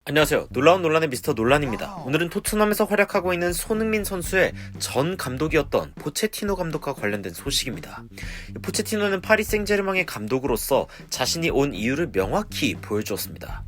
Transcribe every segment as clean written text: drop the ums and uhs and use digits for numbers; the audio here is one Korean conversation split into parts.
안녕하세요. 놀라운 논란의 미스터 논란입니다. 오늘은 토트넘에서 활약하고 있는 손흥민 선수의 전 감독이었던 포체티노 감독과 관련된 소식입니다. 포체티노는 파리 생제르맹의 감독으로서 자신이 온 이유를 명확히 보여주었습니다.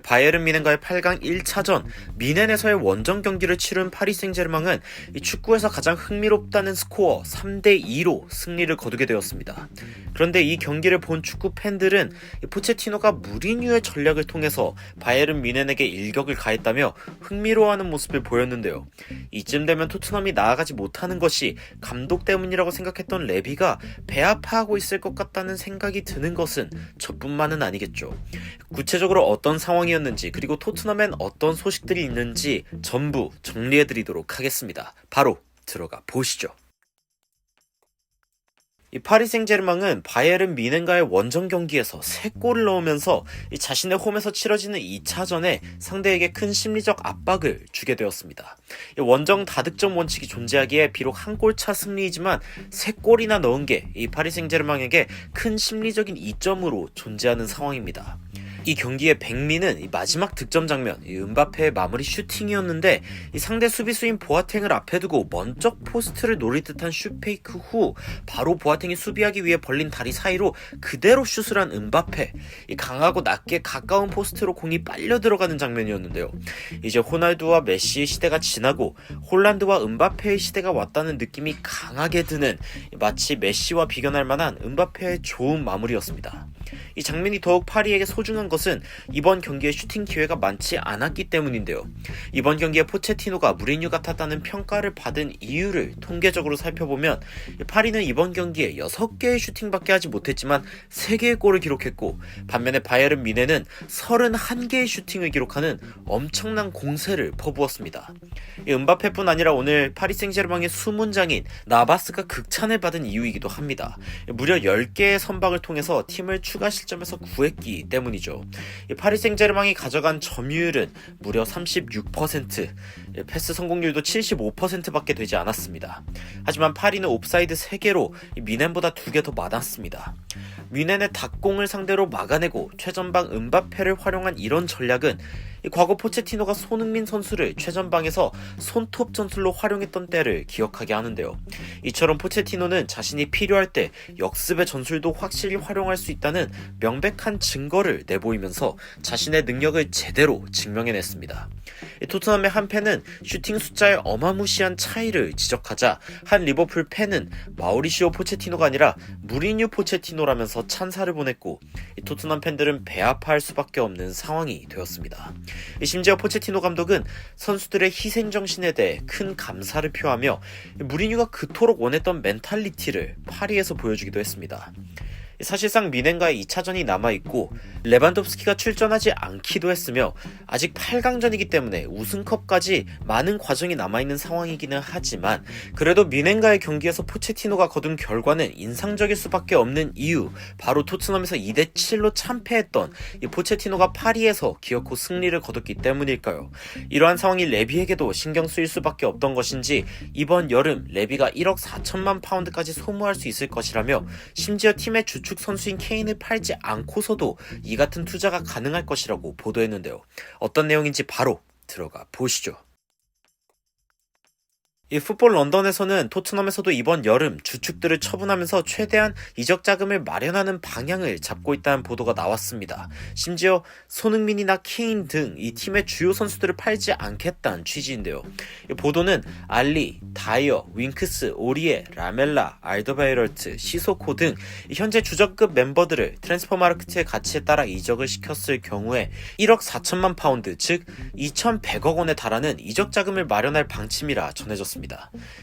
바이에른 뮌헨과의 8강 1차전 뮌헨에서의 원정 경기를 치른 파리 생제르맹은 축구에서 가장 흥미롭다는 스코어 3대2로 승리를 거두게 되었습니다. 그런데 이 경기를 본 축구 팬들은 포체티노가 무리뉴의 전략을 통해서 바이에른 뮌헨에게 일격을 가했다며 흥미로워하는 모습을 보였는데요. 이쯤 되면 토트넘이 나아가지 못하는 것이 감독 때문이라고 생각했던 레비가 배아파하고 있을 것 같다는 생각이 드는 것은 저뿐만은 아니겠죠. 구체적으로 어떤 상황이었는지 그리고 토트넘엔 어떤 소식들이 있는지 전부 정리해드리도록 하겠습니다. 바로 들어가 보시죠. 이 파리 생제르맹은 바이에른 뮌헨과의 원정 경기에서 3골을 넣으면서 자신의 홈에서 치러지는 2차전에 상대에게 큰 심리적 압박을 주게 되었습니다. 원정 다득점 원칙이 존재하기에 비록 한 골차 승리이지만 3골이나 넣은 게 이 파리 생제르맹에게 큰 심리적인 이점으로 존재하는 상황입니다. 이 경기의 백미는 마지막 득점 장면, 은바페의 마무리 슈팅이었는데 상대 수비수인 보아탱을 앞에 두고 먼저 포스트를 노릴 듯한 슛페이크 후 바로 보아탱이 수비하기 위해 벌린 다리 사이로 그대로 슛을 한 은바페, 강하고 낮게 가까운 포스트로 공이 빨려 들어가는 장면이었는데요. 이제 호날두와 메시의 시대가 지나고 홀란드와 은바페의 시대가 왔다는 느낌이 강하게 드는 마치 메시와 비견할 만한 은바페의 좋은 마무리였습니다. 이 장면이 더욱 파리에게 소중한 것은 이번 경기에 슈팅 기회가 많지 않았기 때문인데요. 이번 경기에 포체티노가 무리뉴가 탔다는 평가를 받은 이유를 통계적으로 살펴보면 파리는 이번 경기에 6개의 슈팅밖에 하지 못했지만 3개의 골을 기록했고, 반면에 바이에른 뮌헨은 31개의 슈팅을 기록하는 엄청난 공세를 퍼부었습니다. 은바페뿐 아니라 오늘 파리 생제르맹의 수문장인 나바스가 극찬을 받은 이유이기도 합니다. 무려 10개의 선방을 통해서 팀을 추가 실점에서 구했기 때문이죠. 파리 생제르맹이 가져간 점유율은 무려 36%, 패스 성공률도 75%밖에 되지 않았습니다. 하지만 파리는 옵사이드 3개로 뮌헨보다 2개 더 많았습니다. 뮌헨의 닭공을 상대로 막아내고 최전방 은바페를 활용한 이런 전략은 과거 포체티노가 손흥민 선수를 최전방에서 손톱 전술로 활용했던 때를 기억하게 하는데요. 이처럼 포체티노는 자신이 필요할 때 역습의 전술도 확실히 활용할 수 있다는 명백한 증거를 내보이면서 자신의 능력을 제대로 증명해냈습니다. 토트넘의 한 팬은 슈팅 숫자의 어마무시한 차이를 지적하자 한 리버풀 팬은 마우리시오 포체티노가 아니라 무리뉴 포체티노라면서 찬사를 보냈고, 토트넘 팬들은 배아파할 수밖에 없는 상황이 되었습니다. 심지어 포체티노 감독은 선수들의 희생정신에 대해 큰 감사를 표하며 무리뉴가 그토록 원했던 멘탈리티를 파리에서 보여주기도 했습니다. 사실상 뮌헨과의 2차전이 남아있고 레반도프스키가 출전하지 않기도 했으며 아직 8강전이기 때문에 우승컵까지 많은 과정이 남아있는 상황이기는 하지만, 그래도 뮌헨과의 경기에서 포체티노가 거둔 결과는 인상적일 수밖에 없는 이유, 바로 토트넘에서 2대7로 참패했던 이 포체티노가 파리에서 기어코 승리를 거뒀기 때문일까요? 이러한 상황이 레비에게도 신경 쓰일 수밖에 없던 것인지 이번 여름 레비가 1억 4천만 파운드까지 소모할 수 있을 것이라며, 심지어 팀의 주축 선수인 케인을 팔지 않고서도 이 같은 투자가 가능할 것이라고 보도했는데요. 어떤 내용인지 바로 들어가 보시죠. 이 풋볼 런던에서는 토트넘에서도 이번 여름 주축들을 처분하면서 최대한 이적 자금을 마련하는 방향을 잡고 있다는 보도가 나왔습니다. 심지어 손흥민이나 케인 등 이 팀의 주요 선수들을 팔지 않겠다는 취지인데요. 이 보도는 알리, 다이어, 윙크스, 오리에, 라멜라, 알더베이럴트, 시소코 등 현재 주전급 멤버들을 트랜스퍼마르크트의 가치에 따라 이적을 시켰을 경우에 1억 4천만 파운드, 즉 2,100억 원에 달하는 이적 자금을 마련할 방침이라 전해졌습니다.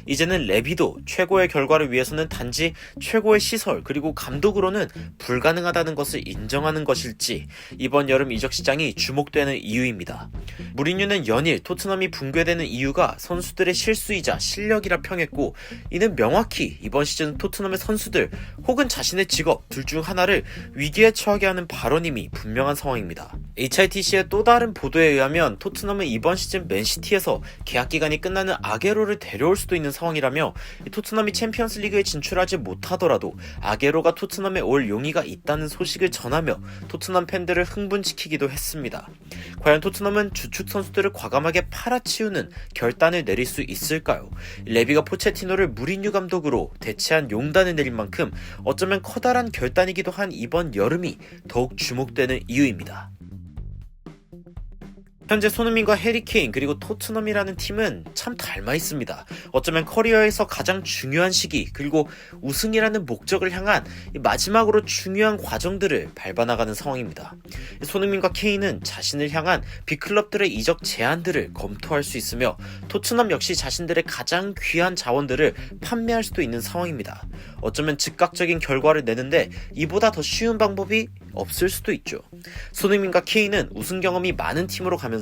이제는 레비도 최고의 결과를 위해서는 단지 최고의 시설 그리고 감독으로는 불가능하다는 것을 인정하는 것일지 이번 여름 이적 시장이 주목되는 이유입니다. 무리뉴는 연일 토트넘이 붕괴되는 이유가 선수들의 실수이자 실력이라 평했고, 이는 명확히 이번 시즌 토트넘의 선수들 혹은 자신의 직업 둘 중 하나를 위기에 처하게 하는 발언임이 분명한 상황입니다. HITC의 또 다른 보도에 의하면 토트넘은 이번 시즌 맨시티에서 계약 기간이 끝나는 아게로를 데려올 수도 있는 상황이라며 토트넘이 챔피언스 리그에 진출하지 못하더라도 아게로가 토트넘에 올 용의가 있다는 소식을 전하며 토트넘 팬들을 흥분시키기도 했습니다. 과연 토트넘은 주축 선수들을 과감하게 팔아치우는 결단을 내릴 수 있을까요? 레비가 포체티노를 무리뉴 감독으로 대체한 용단을 내린 만큼 어쩌면 커다란 결단이기도 한 이번 여름이 더욱 주목되는 이유입니다. 현재 손흥민과 해리케인 그리고 토트넘이라는 팀은 참 닮아 있습니다. 어쩌면 커리어에서 가장 중요한 시기 그리고 우승이라는 목적을 향한 마지막으로 중요한 과정들을 밟아나가는 상황입니다. 손흥민과 케인은 자신을 향한 빅클럽들의 이적 제안들을 검토할 수 있으며 토트넘 역시 자신들의 가장 귀한 자원들을 판매할 수도 있는 상황입니다. 어쩌면 즉각적인 결과를 내는데 이보다 더 쉬운 방법이 없을 수도 있죠. 손흥민과 케인은 우승 경험이 많은 팀으로 가면서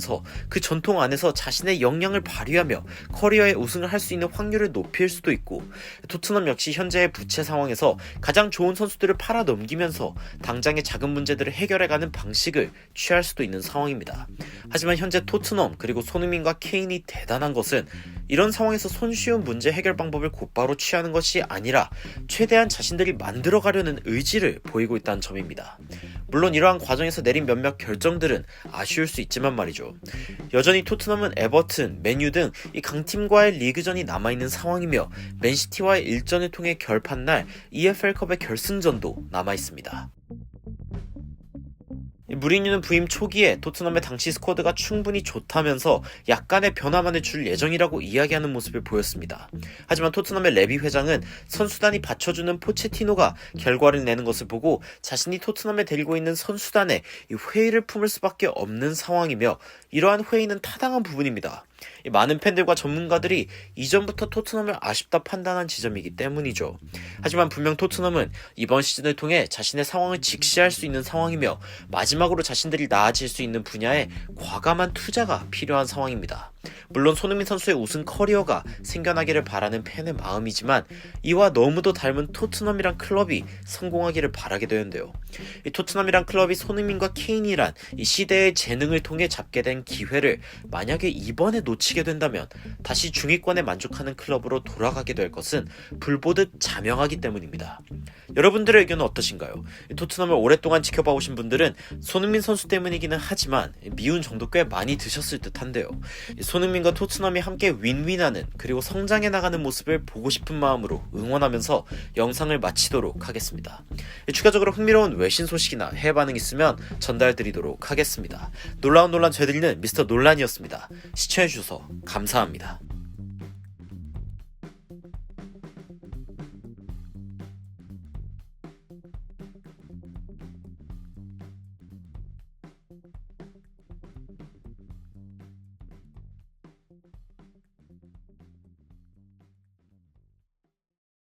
그 전통 안에서 자신의 역량을 발휘하며 커리어에 우승을 할 수 있는 확률을 높일 수도 있고, 토트넘 역시 현재의 부채 상황에서 가장 좋은 선수들을 팔아 넘기면서 당장의 작은 문제들을 해결해가는 방식을 취할 수도 있는 상황입니다. 하지만 현재 토트넘 그리고 손흥민과 케인이 대단한 것은 이런 상황에서 손쉬운 문제 해결 방법을 곧바로 취하는 것이 아니라 최대한 자신들이 만들어가려는 의지를 보이고 있다는 점입니다. 물론 이러한 과정에서 내린 몇몇 결정들은 아쉬울 수 있지만 말이죠. 여전히 토트넘은 에버튼, 맨유 등 이 강팀과의 리그전이 남아있는 상황이며 맨시티와의 일전을 통해 결판 날 EFL컵의 결승전도 남아있습니다. 무리뉴는 부임 초기에 토트넘의 당시 스쿼드가 충분히 좋다면서 약간의 변화만을 줄 예정이라고 이야기하는 모습을 보였습니다. 하지만 토트넘의 레비 회장은 선수단이 받쳐주는 포체티노가 결과를 내는 것을 보고 자신이 토트넘에 데리고 있는 선수단에 회의를 품을 수밖에 없는 상황이며 이러한 회의는 타당한 부분입니다. 많은 팬들과 전문가들이 이전부터 토트넘을 아쉽다 판단한 지점이기 때문이죠. 하지만 분명 토트넘은 이번 시즌을 통해 자신의 상황을 직시할 수 있는 상황이며 마지막으로 자신들이 나아질 수 있는 분야에 과감한 투자가 필요한 상황입니다. 물론 손흥민 선수의 우승 커리어가 생겨나기를 바라는 팬의 마음이지만 이와 너무도 닮은 토트넘이란 클럽이 성공하기를 바라게 되는데요. 이 토트넘이란 클럽이 손흥민과 케인이란 이 시대의 재능을 통해 잡게 된 기회를 만약에 이번에 놓치게 된다면 다시 중위권에 만족하는 클럽으로 돌아가게 될 것은 불보듯 자명하기 때문입니다. 여러분들의 의견은 어떠신가요? 토트넘을 오랫동안 지켜봐 오신 분들은 손흥민 선수 때문이기는 하지만 미운 정도 꽤 많이 드셨을 듯한데요. 손흥민과 토트넘이 함께 윈윈하는 그리고 성장해 나가는 모습을 보고 싶은 마음으로 응원하면서 영상을 마치도록 하겠습니다. 추가적으로 흥미로운 외신 소식이나 해외 반응 있으면 전달드리도록 하겠습니다. 놀라운 논란 되드리는 미스터 논란이었습니다. 시청해주셔서 감사합니다.